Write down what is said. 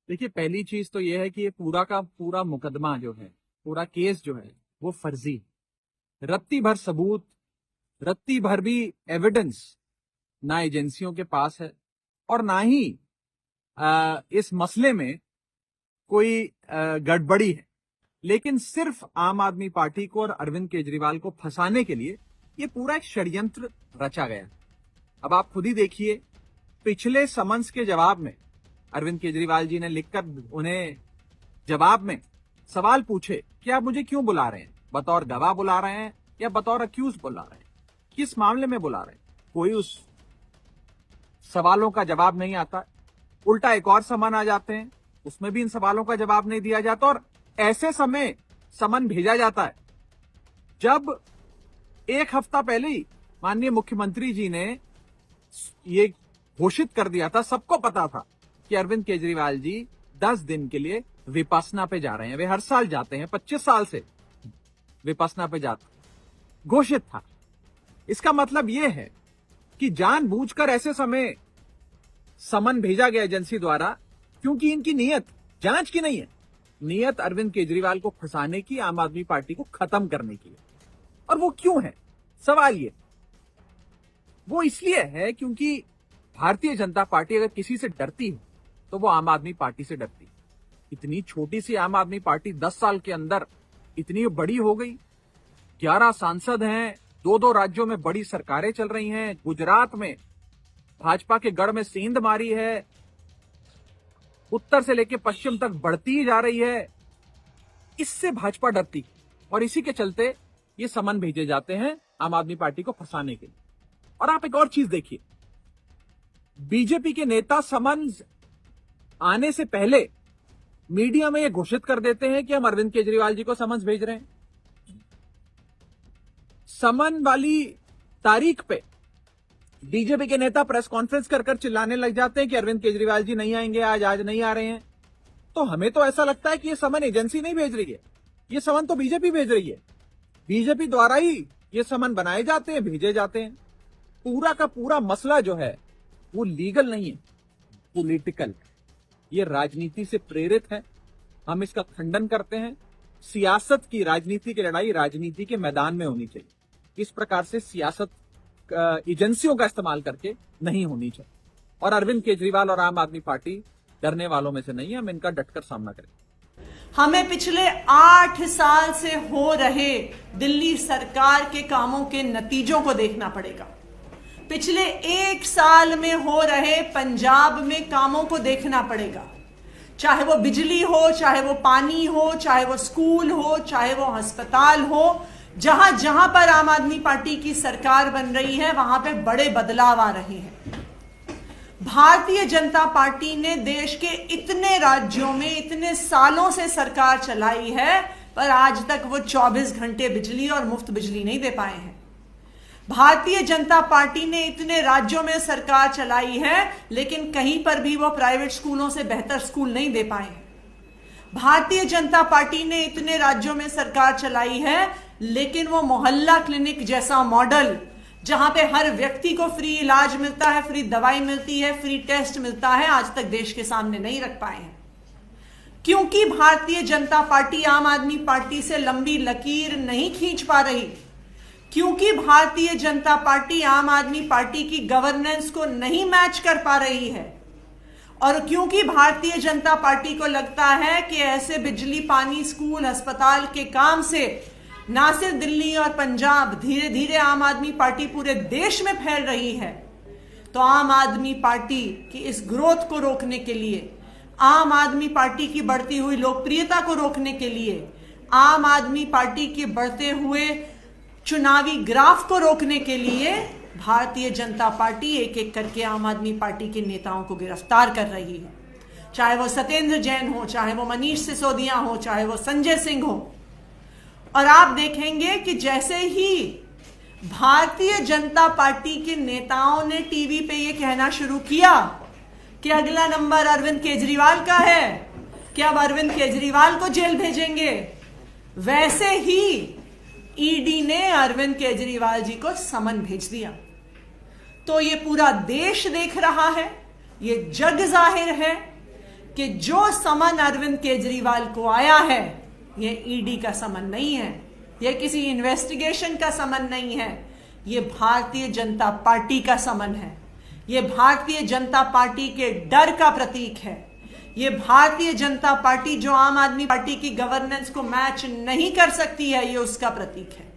देखिए, पहली चीज तो यह है कि ये पूरा का पूरा मुकदमा जो है, पूरा केस जो है, वो फर्जी है। रत्ती भर सबूत, रत्ती भर भी एविडेंस ना एजेंसियों के पास है और ना ही इस मसले में कोई गड़बड़ी है। लेकिन सिर्फ आम आदमी पार्टी को और अरविंद केजरीवाल को फंसाने के लिए ये पूरा एक षड्यंत्र रचा गया। अब आप खुद ही देखिए, पिछले समन्स के जवाब में अरविंद केजरीवाल जी ने लिखकर उन्हें जवाब में सवाल पूछे कि आप मुझे क्यों बुला रहे हैं, बतौर गवाह बुला रहे हैं या बतौर अक्यूज बुला रहे हैं, किस मामले में बुला रहे हैं। कोई उस सवालों का जवाब नहीं आता। उल्टा एक और समन आ जाते हैं, उसमें भी इन सवालों का जवाब नहीं दिया जाता और ऐसे समय समन भेजा जाता है जब एक हफ्ता पहले ही माननीय मुख्यमंत्री जी ने ये घोषित कर दिया था, सबको पता था कि अरविंद केजरीवाल जी 10 दिन के लिए विपस्सना पे जा रहे हैं। वे हर साल जाते हैं, 25 साल से विपस्सना पे जाते, घोषित था। इसका मतलब यह है कि जानबूझकर ऐसे समय समन भेजा गया एजेंसी द्वारा, क्योंकि इनकी नीयत जांच की नहीं है, नीयत अरविंद केजरीवाल को फंसाने की, आम आदमी पार्टी को खत्म करने की है। और वो क्यों है, सवाल ये, वो इसलिए है क्योंकि भारतीय जनता पार्टी अगर किसी से डरती है तो वो आम आदमी पार्टी से डरती है। इतनी छोटी सी आम आदमी पार्टी 10 साल के अंदर इतनी बड़ी हो गई। 11 सांसद हैं, 2-2 राज्यों में बड़ी सरकारें चल रही हैं। गुजरात में भाजपा के गढ़ में सेंध मारी है, उत्तर से लेकर पश्चिम तक बढ़ती ही जा रही है। इससे भाजपा डरती और इसी के चलते ये समन भेजे जाते हैं आम आदमी पार्टी को फंसाने के लिए। और आप एक और चीज देखिए, बीजेपी के नेता समन आने से पहले मीडिया में ये घोषित कर देते हैं कि हम अरविंद केजरीवाल जी को समन भेज रहे हैं। समन वाली तारीख पे बीजेपी के नेता प्रेस कॉन्फ्रेंस कर चिल्लाने लग जाते हैं कि अरविंद केजरीवाल जी नहीं आएंगे, आज नहीं आ रहे हैं। तो हमें तो ऐसा लगता है कि ये समन एजेंसी नहीं भेज रही है, ये समन तो बीजेपी भेज रही है। बीजेपी द्वारा ही ये समन बनाए जाते हैं, भेजे जाते हैं। पूरा का पूरा मसला जो है वो लीगल नहीं है, पॉलिटिकल। ये राजनीति से प्रेरित है, हम इसका खंडन करते हैं। सियासत की, राजनीति की लड़ाई राजनीति के मैदान में होनी चाहिए। इस प्रकार से सियासत एजेंसियों का इस्तेमाल करके नहीं होनी चाहिए। और अरविंद केजरीवाल और आम आदमी पार्टी डरने वालों में से नहीं है, हम इनका डटकर सामना करेंगे। हमें पिछले 8 साल से हो रहे दिल्ली सरकार के कामों के नतीजों को देखना पड़ेगा। पिछले 1 साल में हो रहे पंजाब में कामों को देखना पड़ेगा। चाहे वो बिजली हो, चाहे वो पानी हो, चाहे वो स्कूल हो, चाहे वो अस्पताल हो, जहां जहां पर आम आदमी पार्टी की सरकार बन रही है वहां पे बड़े बदलाव आ रहे हैं। भारतीय जनता पार्टी ने देश के इतने राज्यों में इतने सालों से सरकार चलाई है, पर आज तक वो 24 घंटे बिजली और मुफ्त बिजली नहीं दे पाए हैं। भारतीय जनता पार्टी ने इतने राज्यों में सरकार चलाई है, लेकिन कहीं पर भी वो प्राइवेट स्कूलों से बेहतर स्कूल नहीं दे पाए हैं। भारतीय जनता पार्टी ने इतने राज्यों में सरकार चलाई है, लेकिन वो मोहल्ला क्लिनिक जैसा मॉडल, जहां पे हर व्यक्ति को फ्री इलाज मिलता है, फ्री दवाई मिलती है, फ्री टेस्ट मिलता है, आज तक देश के सामने नहीं रख पाए हैं। क्योंकि भारतीय जनता पार्टी आम आदमी पार्टी से लंबी लकीर नहीं खींच पा रही, क्योंकि भारतीय जनता पार्टी आम आदमी पार्टी की गवर्नेंस को नहीं मैच कर पा रही है, और क्योंकि भारतीय जनता पार्टी को लगता है कि ऐसे बिजली, पानी, स्कूल, अस्पताल के काम से ना सिर्फ दिल्ली और पंजाब, धीरे धीरे आम आदमी पार्टी पूरे देश में फैल रही है। तो आम आदमी पार्टी की इस ग्रोथ को रोकने के लिए, आम आदमी पार्टी की बढ़ती हुई लोकप्रियता को रोकने के लिए, आम आदमी पार्टी के बढ़ते हुए चुनावी ग्राफ को रोकने के लिए भारतीय जनता पार्टी एक एक करके आम आदमी पार्टी के नेताओं को गिरफ्तार कर रही है। चाहे वो सत्येंद्र जैन हो, चाहे वो मनीष सिसोदिया हो, चाहे वो संजय सिंह हो। और आप देखेंगे कि जैसे ही भारतीय जनता पार्टी के नेताओं ने टीवी पे ये कहना शुरू किया कि अगला नंबर अरविंद केजरीवाल का है, कि अब अरविंद केजरीवाल को जेल भेजेंगे, वैसे ही ईडी ने अरविंद केजरीवाल जी को समन भेज दिया। तो ये पूरा देश देख रहा है, ये जग जाहिर है कि जो समन अरविंद केजरीवाल को आया है, ये ईडी का समन नहीं है, ये किसी इन्वेस्टिगेशन का समन नहीं है, ये भारतीय जनता पार्टी का समन है। ये भारतीय जनता पार्टी के डर का प्रतीक है। ये भारतीय जनता पार्टी जो आम आदमी पार्टी की गवर्नेंस को मैच नहीं कर सकती है, ये उसका प्रतीक है।